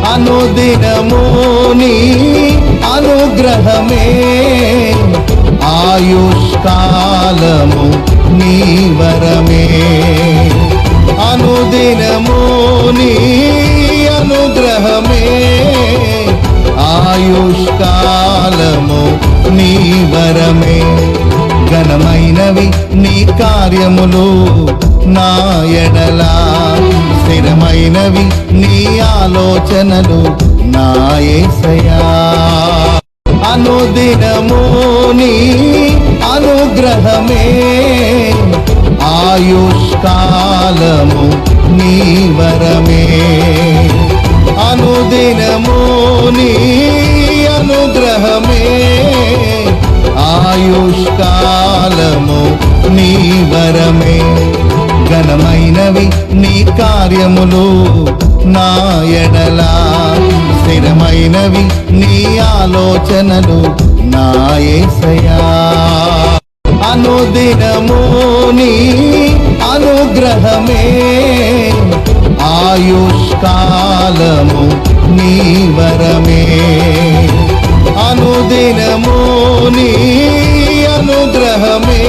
అనుదినము నీ అనుగ్రహమే ఆయుష్కాలము నీ వరమే అనుదినము నీ అనుగ్రహమే ఆయుష్కాలము నీ వరమే ఘనమైనవి నీ కార్యములు నా ఎడల స్థిరమైనవి నీ ఆలోచనలు నా యేసయ్యా అనుదినము నీ అనుగ్రహమే ఆయుష్కాలము నీ వరమే అనుదినము నీ అనుగ్రహమే ఆయుష్కాలము నీ వరమే ఘనమైనవి నీ కార్యములు నా ఎడల స్థిరమైనవి నీ ఆలోచనలు నా యేసయ్యా అనుదినము నీ అనుగ్రహమే ఆయుష్కాలము నీ వరమే అనుదినము నీ అనుగ్రహమే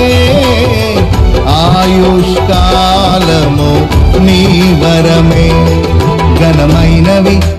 ఆయుష్కాలము నీ వరమే ఘనమైనవి